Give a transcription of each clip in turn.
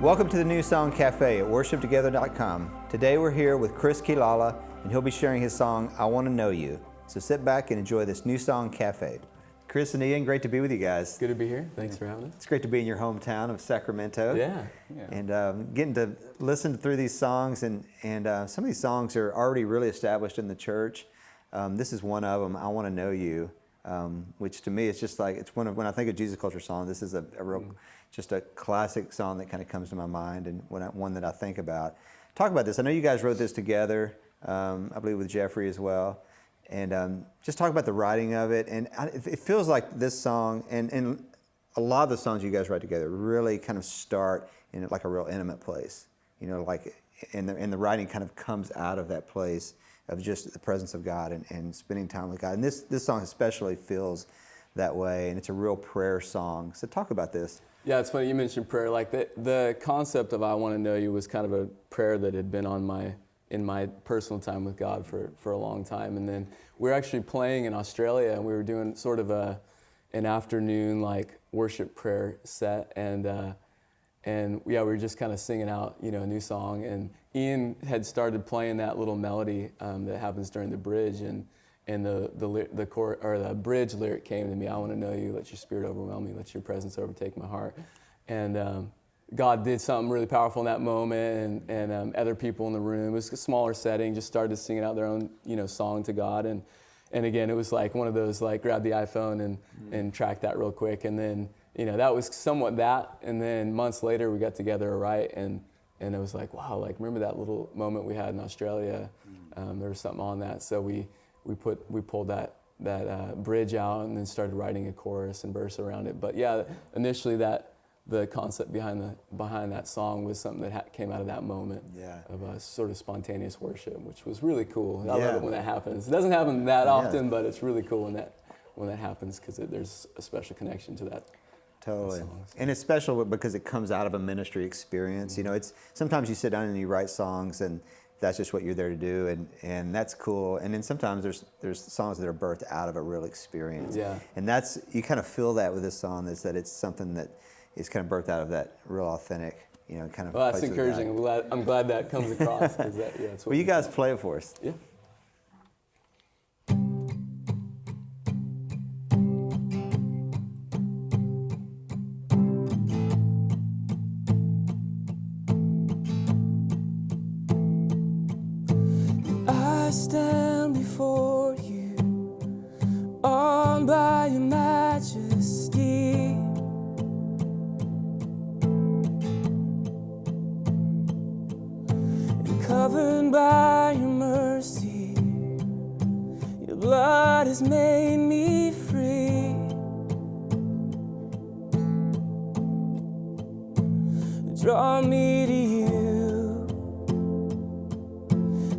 Welcome to the New Song Cafe at worshiptogether.com. Today we're here with Chris Kilala, and he'll be sharing his song, I Want to Know You. So sit back and enjoy this New Song Cafe. Chris and Ian, great to be with you guys. Good to be here. Thanks for having us. It's great to be in your hometown of Sacramento. Yeah. And getting to listen through these songs, and some of these songs are already really established in the church. This is one of them, I Want to Know You, which to me is just like, it's one of, when I think of Jesus Culture song, this is a real, just a classic song that kind of comes to my mind, and one that I think about. Talk about this. I know you guys wrote this together, I believe with Jeffrey as well. And just talk about the writing of it. And it feels like this song, and a lot of the songs you guys write together really kind of start in like a real intimate place. You know, like, and the writing kind of comes out of that place of just the presence of God and spending time with God. And this song especially feels that way, and it's a real prayer song. So talk about this. Yeah, it's funny you mentioned prayer. Like the concept of I Want to Know You was kind of a prayer that had been in my personal time with God for a long time. And then we were actually playing in Australia, and we were doing sort of an afternoon like worship prayer set, and yeah, we were just kind of singing out, you know, a new song, and Ian had started playing that little melody that happens during the bridge, and the bridge lyric came to me, I want to know you, let your spirit overwhelm me, let your presence overtake my heart. And God did something really powerful in that moment, and other people in the room, it was a smaller setting, just started singing out their own, you know, song to God. And again, it was like one of those, like, grab the iPhone and track that real quick. And then, you know, that was somewhat that. And then months later, we got together to write, and it was like, wow, like, remember that little moment we had in Australia? There was something on that. So we pulled that bridge out and then started writing a chorus and verse around it. But yeah, initially the concept behind that song was something that came out of that moment of a sort of spontaneous worship, which was really cool. I love it when that happens. It doesn't happen that often, but it's really cool when that happens, because there's a special connection to that. Totally. And it's special because it comes out of a ministry experience. Mm-hmm. You know, it's sometimes you sit down and you write songs, and that's just what you're there to do, and that's cool. And then sometimes there's songs that are birthed out of a real experience. Yeah. And that's, you kind of feel that with this song, is that it's something that is kind of birthed out of that real authentic, you know, kind of. Well, that's encouraging. I'm glad that comes across. That's what well, you guys play it for us. Yeah. I stand before you, awed by your majesty. And covered by your mercy, your blood has made me free. Draw me to you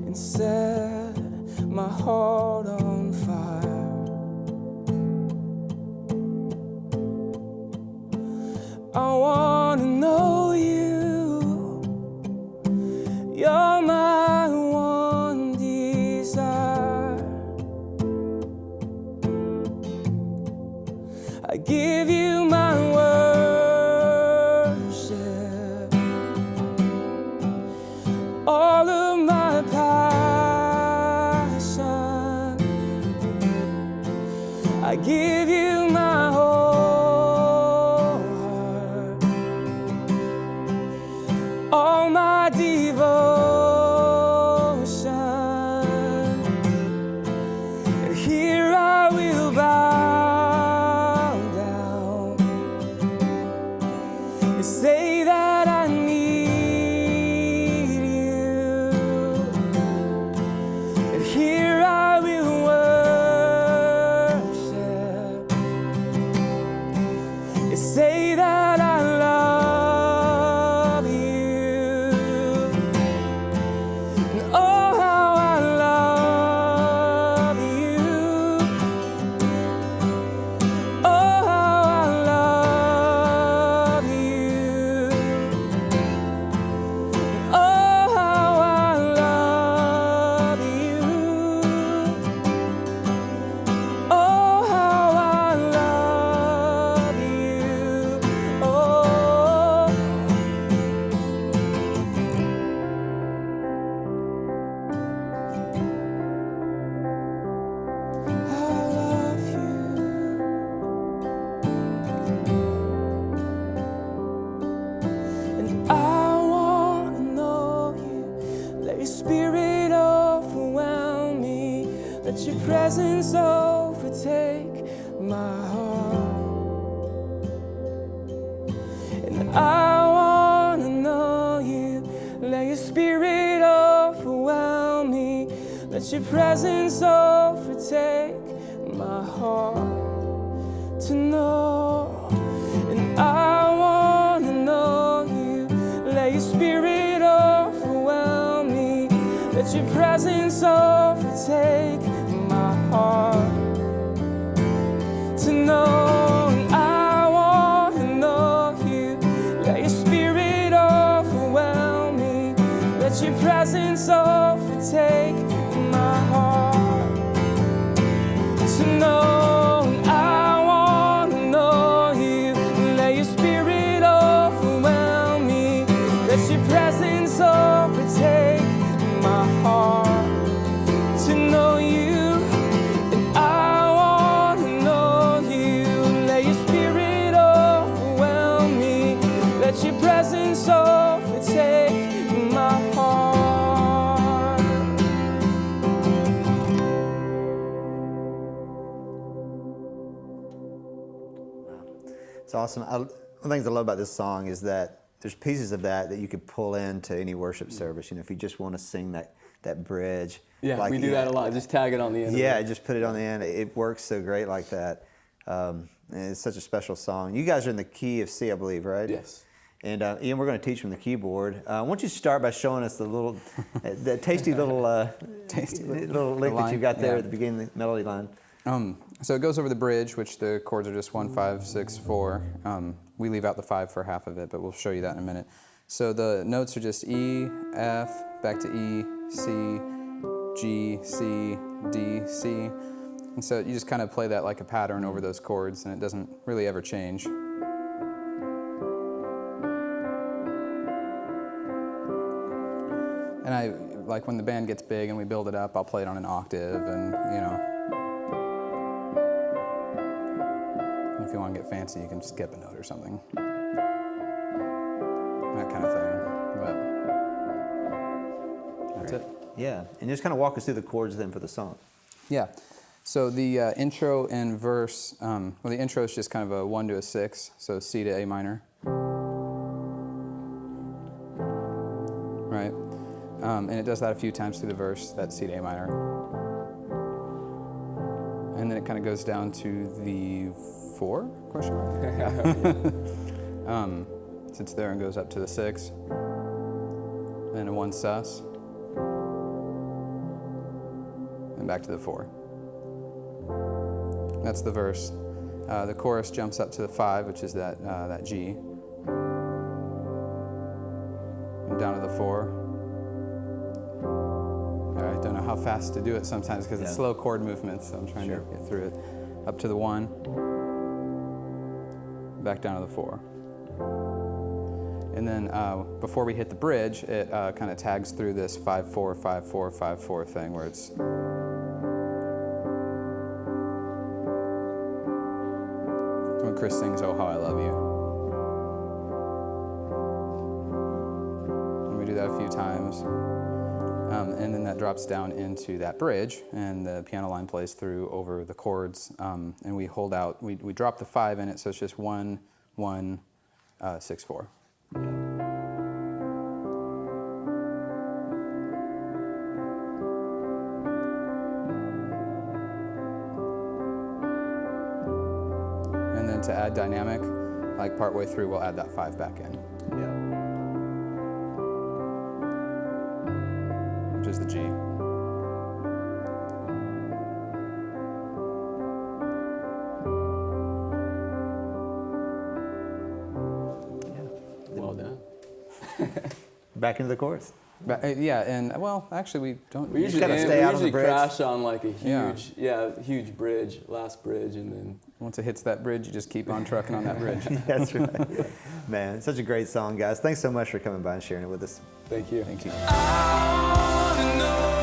and set my heart on fire. I want to know you. You're my one desire. I give you my worship, all of my passion. I give you my whole heart, all my devotion. And here I will bow down and say that I need you. And here I will worship Let your presence overtake my heart. And I wanna know you. Let your spirit overwhelm me. Let your presence overtake my heart to know. And I wanna know you. Let your spirit overwhelm me. Let your presence overtake my heart to know. And I wanna know you. Let your spirit overwhelm me. Let your presence overtake my heart to know. And I wanna know you. Let your spirit overwhelm me. Let your presence overtake my heart to know you. And I wanna know you. Let your spirit overwhelm me. Let your presence overtake my heart. It's awesome. One of the things I love about this song is that there's pieces of that you could pull into any worship service. You know, if you just want to sing that bridge. Yeah, like, we do that a lot. Just tag it on the end. Yeah, of it. just put it on the end. It works so great like that. And it's such a special song. You guys are in the key of C, I believe, right? Yes. And Ian, we're going to teach from the keyboard. Why don't you start by showing us the tasty little lick that you got there at the beginning of the melody line. So it goes over the bridge, which the chords are just 1, 5, 6, 4. We leave out the 5 for half of it, but we'll show you that in a minute. So the notes are just E, F, back to E, C, G, C, D, C. And so you just kind of play that like a pattern over those chords, and it doesn't really ever change. And I, like when the band gets big and we build it up, I'll play it on an octave, and you know. If you want to get fancy, you can skip a note or something. That kind of thing. But that's it. Yeah, and just kind of walk us through the chords then for the song. Yeah. So the intro and verse, well, the intro is just kind of a 1 to a 6, so C to A minor. Right? And it does that a few times through the verse, that C to A minor. And then it kind of goes down to the 4, question mark? Sits there and goes up to the 6. And then a 1 sus. And back to the 4. That's the verse. The chorus jumps up to the 5, which is that G. And down to the 4. I don't know how fast to do it sometimes because it's slow chord movements, so I'm trying to get through it. Up to the 1. Back down to the 4. And then before we hit the bridge, it kind of tags through this 5-4, 5-4, 5-4 thing where it's when Chris sings "Oh How I Love You." And we do that a few times. And then that drops down into that bridge, and the piano line plays through over the chords, and we hold out, we drop the 5 in it, so it's just 1, 1, 6, 4. And then to add dynamic, like partway through, we'll add that 5 back in. Which is the G. Well done. Back into the chorus. But, yeah, and well, actually, we don't. We usually, kinda stay out on the bridge. crash on like a Yeah. huge bridge, last bridge, and then Once it hits that bridge, you just keep on trucking on that bridge. That's right. Man, it's such a great song, guys. Thanks so much for coming by and sharing it with us. thank you. Thank you. I wanna know